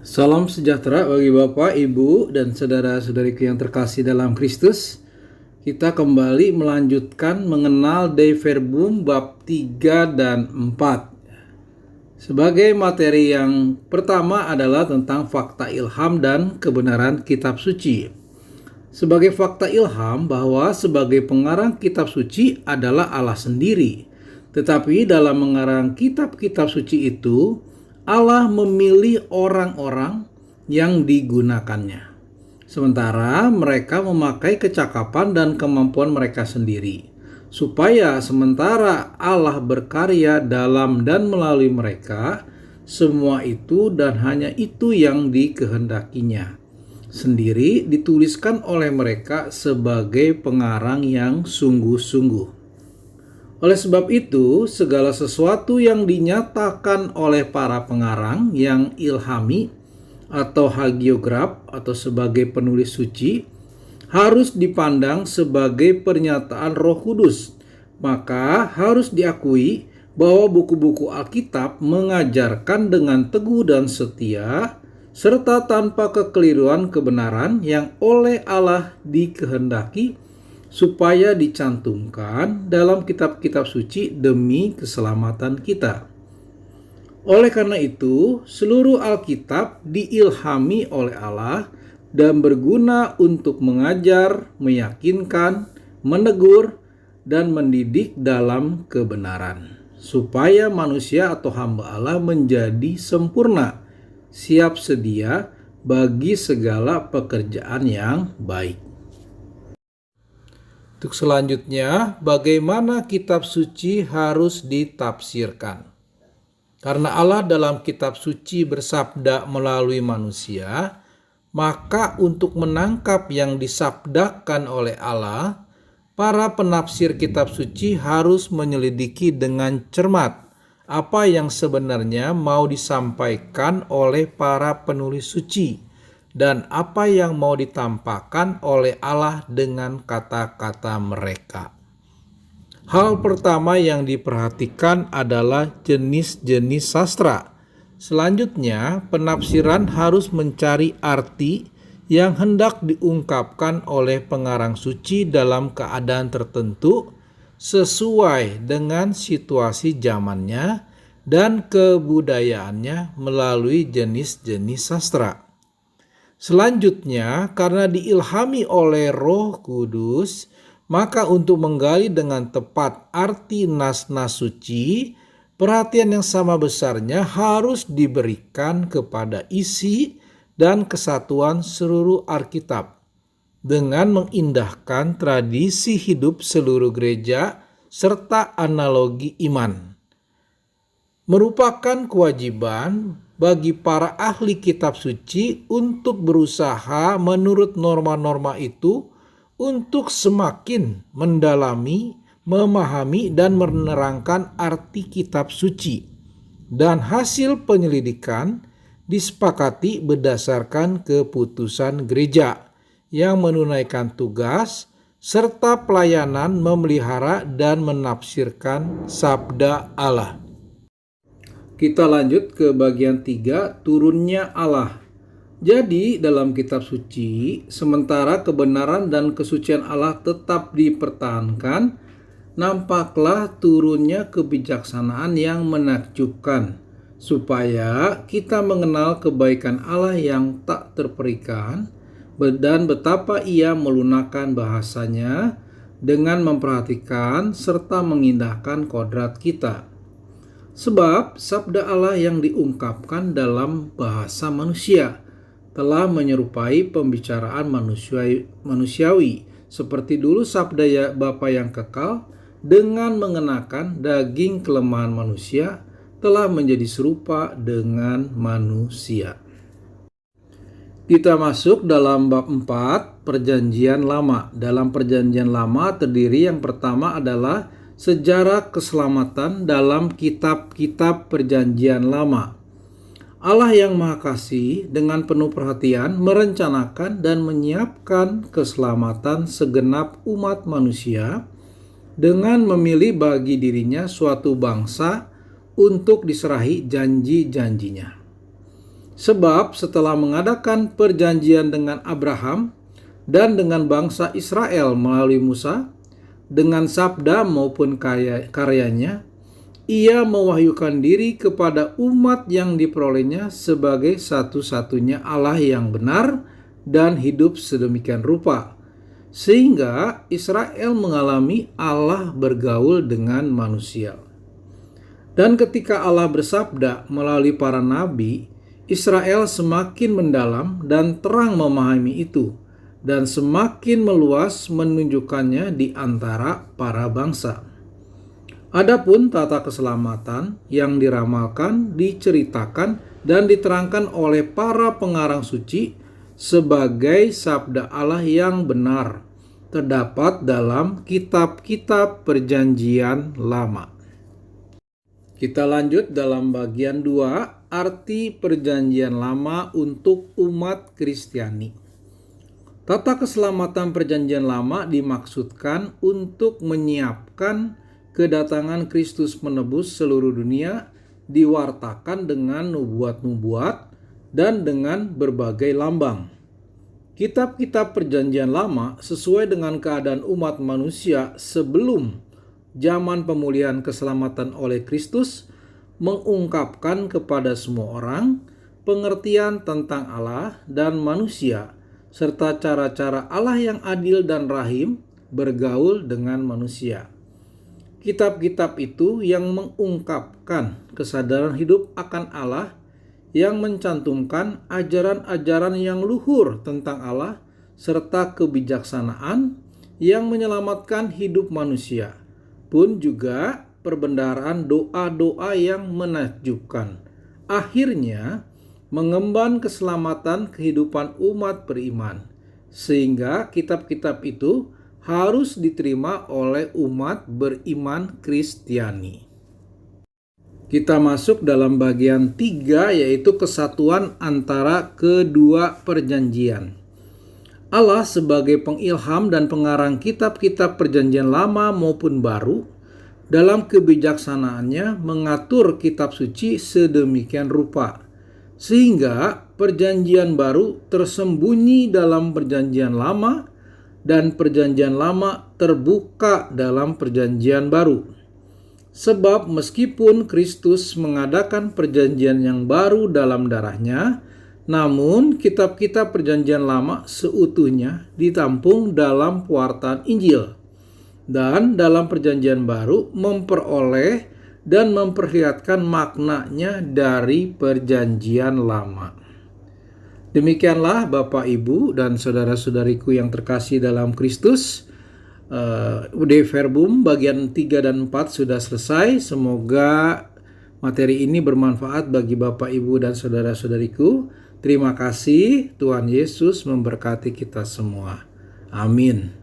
Salam sejahtera bagi Bapak, Ibu, dan saudara-saudariku yang terkasih dalam Kristus. Kita kembali melanjutkan mengenal Dei Verbum bab 3 dan 4. Sebagai materi yang pertama adalah tentang fakta ilham dan kebenaran kitab suci. Sebagai fakta ilham bahwa sebagai pengarang kitab suci adalah Allah sendiri. Tetapi dalam mengarang kitab-kitab suci itu, Allah memilih orang-orang yang digunakannya. Sementara mereka memakai kecakapan dan kemampuan mereka sendiri. Supaya sementara Allah berkarya dalam dan melalui mereka, semua itu dan hanya itu yang dikehendakinya sendiri dituliskan oleh mereka sebagai pengarang yang sungguh-sungguh. Oleh sebab itu, segala sesuatu yang dinyatakan oleh para pengarang yang ilhami atau hagiograf atau sebagai penulis suci harus dipandang sebagai pernyataan Roh Kudus. Maka harus diakui bahwa buku-buku Alkitab mengajarkan dengan teguh dan setia serta tanpa kekeliruan kebenaran yang oleh Allah dikehendaki supaya dicantumkan dalam kitab-kitab suci demi keselamatan kita. Oleh karena itu, seluruh Alkitab diilhami oleh Allah dan berguna untuk mengajar, meyakinkan, menegur, dan mendidik dalam kebenaran, supaya manusia atau hamba Allah menjadi sempurna, siap sedia bagi segala pekerjaan yang baik. Untuk selanjutnya, bagaimana kitab suci harus ditafsirkan? Karena Allah dalam kitab suci bersabda melalui manusia, maka untuk menangkap yang disabdakan oleh Allah, para penafsir kitab suci harus menyelidiki dengan cermat apa yang sebenarnya mau disampaikan oleh para penulis suci dan apa yang mau ditampakkan oleh Allah dengan kata-kata mereka. Hal pertama yang diperhatikan adalah jenis-jenis sastra. Selanjutnya, penafsiran harus mencari arti yang hendak diungkapkan oleh pengarang suci dalam keadaan tertentu sesuai dengan situasi zamannya dan kebudayaannya melalui jenis-jenis sastra. Selanjutnya, karena diilhami oleh Roh Kudus, maka untuk menggali dengan tepat arti nas-nas suci, perhatian yang sama besarnya harus diberikan kepada isi dan kesatuan seluruh Alkitab dengan mengindahkan tradisi hidup seluruh gereja serta analogi iman. Merupakan kewajiban bagi para ahli kitab suci untuk berusaha menurut norma-norma itu untuk semakin mendalami, memahami, dan menerangkan arti kitab suci. Dan hasil penyelidikan disepakati berdasarkan keputusan gereja yang menunaikan tugas serta pelayanan memelihara dan menafsirkan sabda Allah. Kita lanjut ke bagian 3, turunnya Allah. Jadi dalam kitab suci, sementara kebenaran dan kesucian Allah tetap dipertahankan, nampaklah turunnya kebijaksanaan yang menakjubkan, supaya kita mengenal kebaikan Allah yang tak terperikan dan betapa Ia melunakkan bahasanya dengan memperhatikan serta mengindahkan kodrat kita. Sebab sabda Allah yang diungkapkan dalam bahasa manusia telah menyerupai pembicaraan manusiawi seperti dulu sabda Bapa yang kekal dengan mengenakan daging kelemahan manusia telah menjadi serupa dengan manusia. Kita masuk dalam bab 4, Perjanjian Lama. Dalam Perjanjian Lama terdiri yang pertama adalah sejarah keselamatan dalam kitab-kitab Perjanjian Lama. Allah yang Maha Kasih dengan penuh perhatian merencanakan dan menyiapkan keselamatan segenap umat manusia dengan memilih bagi dirinya suatu bangsa untuk diserahi janji-janjinya. Sebab setelah mengadakan perjanjian dengan Abraham dan dengan bangsa Israel melalui Musa, dengan sabda maupun karyanya, ia mewahyukan diri kepada umat yang diperolehnya sebagai satu-satunya Allah yang benar dan hidup sedemikian rupa, sehingga Israel mengalami Allah bergaul dengan manusia. Dan ketika Allah bersabda melalui para nabi, Israel semakin mendalam dan terang memahami itu, dan semakin meluas menunjukkannya di antara para bangsa. Adapun tata keselamatan yang diramalkan, diceritakan, dan diterangkan oleh para pengarang suci sebagai sabda Allah yang benar, terdapat dalam kitab-kitab Perjanjian Lama. Kita lanjut dalam bagian 2, arti Perjanjian Lama untuk umat Kristiani. Tata keselamatan Perjanjian Lama dimaksudkan untuk menyiapkan kedatangan Kristus menebus seluruh dunia, diwartakan dengan nubuat-nubuat dan dengan berbagai lambang. Kitab-kitab Perjanjian Lama sesuai dengan keadaan umat manusia sebelum zaman pemulihan keselamatan oleh Kristus mengungkapkan kepada semua orang pengertian tentang Allah dan manusia, serta cara-cara Allah yang adil dan rahim bergaul dengan manusia. Kitab-kitab itu yang mengungkapkan kesadaran hidup akan Allah, yang mencantumkan ajaran-ajaran yang luhur tentang Allah, serta kebijaksanaan yang menyelamatkan hidup manusia, pun juga perbendaharaan doa-doa yang menakjubkan. Akhirnya mengemban keselamatan kehidupan umat beriman, sehingga kitab-kitab itu harus diterima oleh umat beriman Kristiani. Kita masuk dalam bagian 3, yaitu kesatuan antara kedua perjanjian. Allah sebagai pengilham dan pengarang kitab-kitab Perjanjian Lama maupun Baru, dalam kebijaksanaannya mengatur kitab suci sedemikian rupa, sehingga Perjanjian Baru tersembunyi dalam Perjanjian Lama dan Perjanjian Lama terbuka dalam Perjanjian Baru. Sebab meskipun Kristus mengadakan perjanjian yang baru dalam darahnya, namun kitab-kitab Perjanjian Lama seutuhnya ditampung dalam pewartaan Injil, dan dalam Perjanjian Baru memperoleh dan memperlihatkan maknanya dari Perjanjian Lama. Demikianlah Bapak, Ibu, dan saudara-saudariku yang terkasih dalam Kristus. Dei Verbum bagian 3 dan 4 sudah selesai. Semoga materi ini bermanfaat bagi Bapak, Ibu, dan saudara-saudariku. Terima kasih. Tuhan Yesus memberkati kita semua. Amin.